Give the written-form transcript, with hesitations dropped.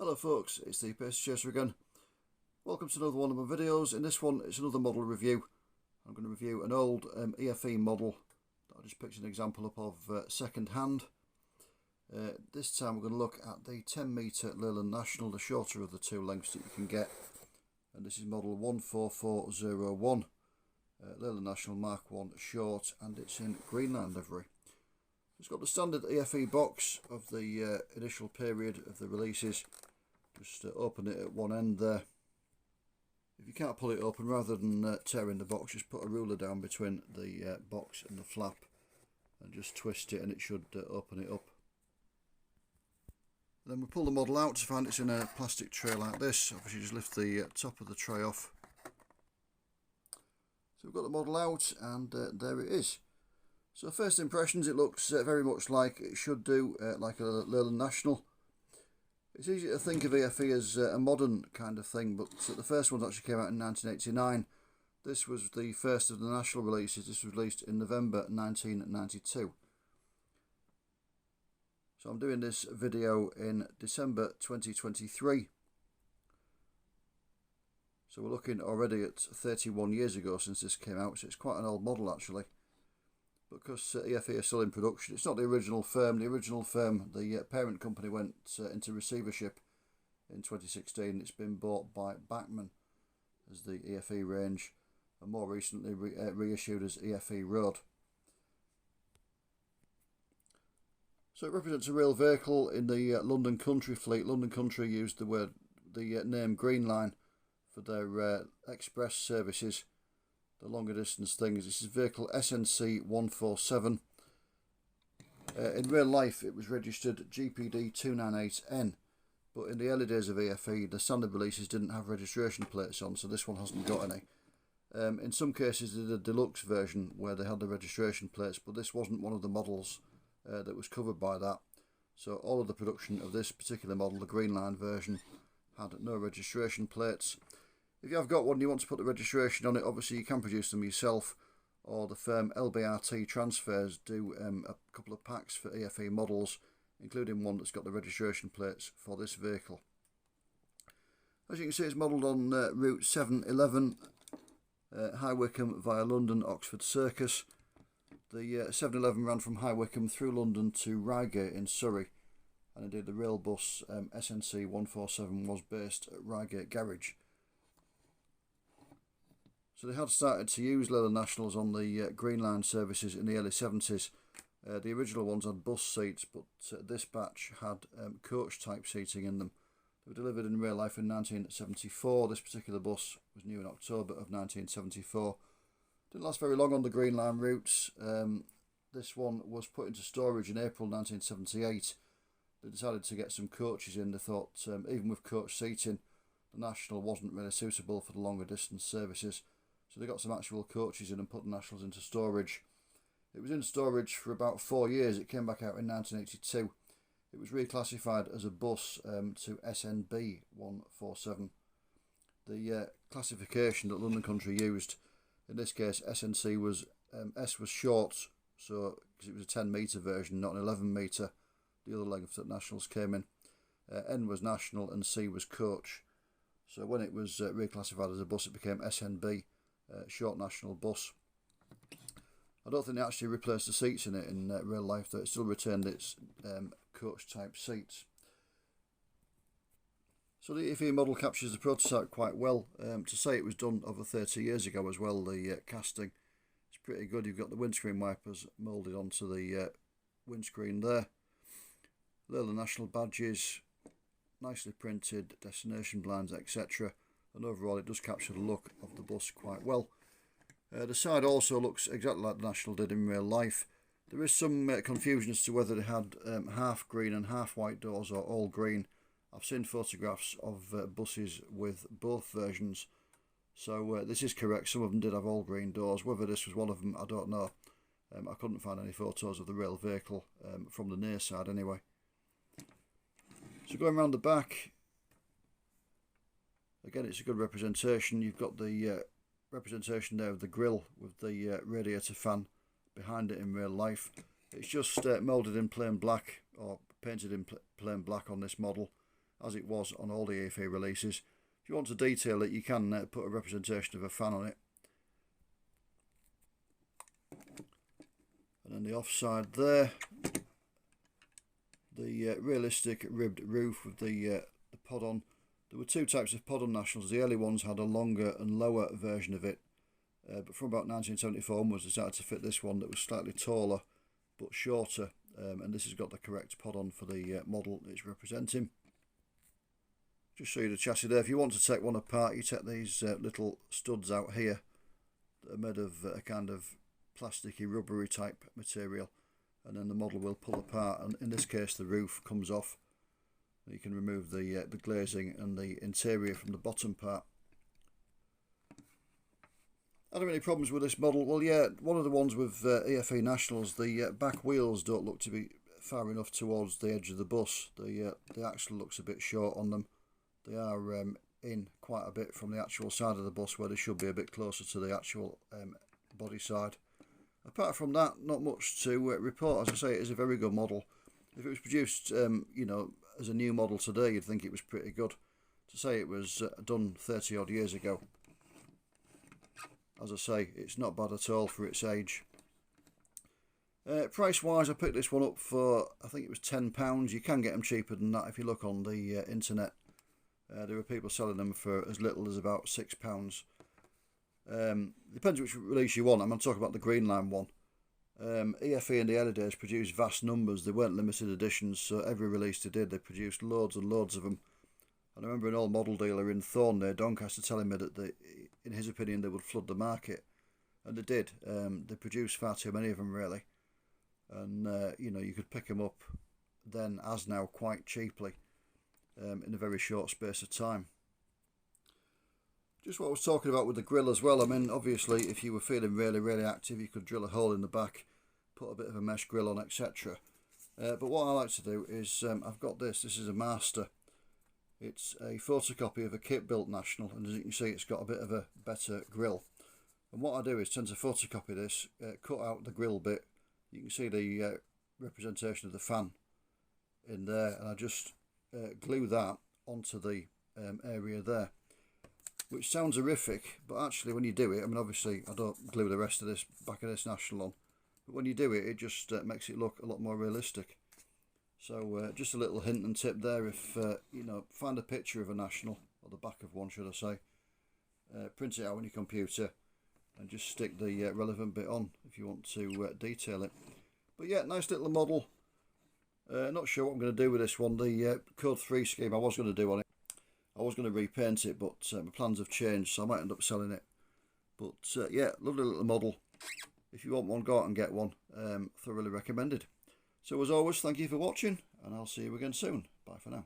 Hello folks, it's the Pace Chaser again. Welcome to another one of my videos. In this one it's another model review. I'm going to review an old EFE model that I just picked an example up of second hand. This time we're going to look at the 10 metre Leyland National, the shorter of the two lengths that you can get. And this is model 14401, Leyland National Mark 1 short, and it's in Greenland livery. It's got the standard EFE box of the initial period of the releases. Just open it at one end there. If you can't pull it open, rather than tearing the box, just put a ruler down between the box and the flap and just twist it and it should open it up. Then we pull the model out to find it's in a plastic tray like this. Obviously just lift the top of the tray off. So we've got the model out and there it is. So first impressions, it looks very much like it should do, like a Leyland National. It's easy to think of EFE as a modern kind of thing, but the first one actually came out in 1989. This was the first of the national releases. This was released in November 1992. So I'm doing this video in December 2023. So we're looking already at 31 years ago since this came out, so it's quite an old model actually. Because EFE are still in production, it's not the original firm. The original firm, the parent company, went into receivership in 2016. It's been bought by Bachmann as the EFE range, and more recently reissued as EFE Road. So it represents a real vehicle in the London Country fleet. London Country used the name Green Line for their express services. The longer distance things. This is vehicle SNC 147. In real life it was registered GPD 298N, but in the early days of EFE the standard releases didn't have registration plates on, so this one hasn't got any. In some cases they did a deluxe version where they had the registration plates, but this wasn't one of the models that was covered by that. So all of the production of this particular model, the Green Line version, had no registration plates. If you have got one and you want to put the registration on it, obviously you can produce them yourself, or the firm LBRT Transfers do a couple of packs for EFE models, including one that's got the registration plates for this vehicle. As you can see, it's modelled on Route 711, High Wycombe via London, Oxford Circus. The 711 ran from High Wycombe through London to Reigate in Surrey, and indeed the rail bus SNC 147 was based at Reigate Garage. So they had started to use Leyland Nationals on the Green Line services in the early 70s. The original ones had bus seats, but this batch had coach type seating in them. They were delivered in real life in 1974. This particular bus was new in October of 1974. Didn't last very long on the Green Line routes. This one was put into storage in April 1978. They decided to get some coaches in. They thought even with coach seating, the National wasn't really suitable for the longer distance services. So they got some actual coaches in and put the Nationals into storage. It was in storage for about 4 years. It came back out in 1982. It was reclassified as a bus to SNB 147. The classification that London Country used, in this case SNC was, S was short, so because it was a 10 metre version, not an 11 metre, the other length that Nationals came in. N was National and C was coach. So when it was reclassified as a bus, it became SNB. Short National bus. I don't think they actually replaced the seats in it in real life, though it still retained its coach type seats. So the EFE model captures the prototype quite well. To say it was done over 30 years ago as well, the casting, it's pretty good. You've got the windscreen wipers moulded onto the windscreen there. Leyland National badges, nicely printed, destination blinds, etc. And overall it does capture the look of the bus quite well. The side also looks exactly like the National did in real life. There is some confusion as to whether they had half green and half white doors or all green. I've seen photographs of buses with both versions, so this is correct. Some of them did have all green doors. Whether this was one of them, I don't know. I couldn't find any photos of the real vehicle from the near side anyway. So going around the back, again, it's a good representation. You've got the representation there of the grille with the radiator fan behind it in real life. It's just moulded in plain black, or painted in plain black on this model. as it was on all the EFE releases. If you want to detail it, you can put a representation of a fan on it. And then the offside there, the realistic ribbed roof with the pod on. There were two types of pod on Nationals. The early ones had a longer and lower version of it, but from about 1974 onwards they started to fit this one that was slightly taller but shorter, and this has got the correct pod on for the model it's representing. Just show you the chassis there. If you want to take one apart, you take these little studs out here that are made of a kind of plasticky rubbery type material, and then the model will pull apart, and in this case the roof comes off. You can remove the glazing and the interior from the bottom part. I don't have any problems with this model. Well, yeah, one of the ones with EFE Nationals, the back wheels don't look to be far enough towards the edge of the bus. The axle looks a bit short on them. They are in quite a bit from the actual side of the bus, where they should be a bit closer to the actual body side. Apart from that, not much to report. As I say, it is a very good model. If it was produced, you know, as a new model today, you'd think it was pretty good. To say it was done 30 odd years ago, as I say, it's not bad at all for its age. Price wise, I picked this one up for, I think it was £10. You can get them cheaper than that if you look on the internet. There are people selling them for as little as about £6. Depends which release you want. I'm going to talk about the Greenland one. EFE in the early days produced vast numbers. They weren't limited editions, so every release they did, they produced loads and loads of them. And I remember an old model dealer in Thorn near Doncaster telling me that in his opinion they would flood the market, and they did. They produced far too many of them really, and you know, you could pick them up then as now quite cheaply in a very short space of time. Just what I was talking about with the grill as well. I mean, obviously, if you were feeling really active, you could drill a hole in the back, put a bit of a mesh grill on, etc. But what I like to do is, I've got this. This is a master. It's a photocopy of a kit-built National, and as you can see, it's got a bit of a better grill. And what I do is tend to photocopy this, cut out the grill bit. You can see the representation of the fan in there, and I just glue that onto the area there. Which sounds horrific, but actually when you do it, I mean, obviously I don't glue the rest of this back of this National on, but when you do it, it just makes it look a lot more realistic. So just a little hint and tip there. If you know, find a picture of a National, or the back of one should I say, print it out on your computer and just stick the relevant bit on if you want to detail it. But yeah, nice little model. Not sure what I'm going to do with this one. The Code 3 scheme I was going to do on it, I was going to repaint it, but my plans have changed, so I might end up selling it. But yeah, lovely little model. If you want one, go out and get one. Thoroughly recommended. So as always, thank you for watching, and I'll see you again soon. Bye for now.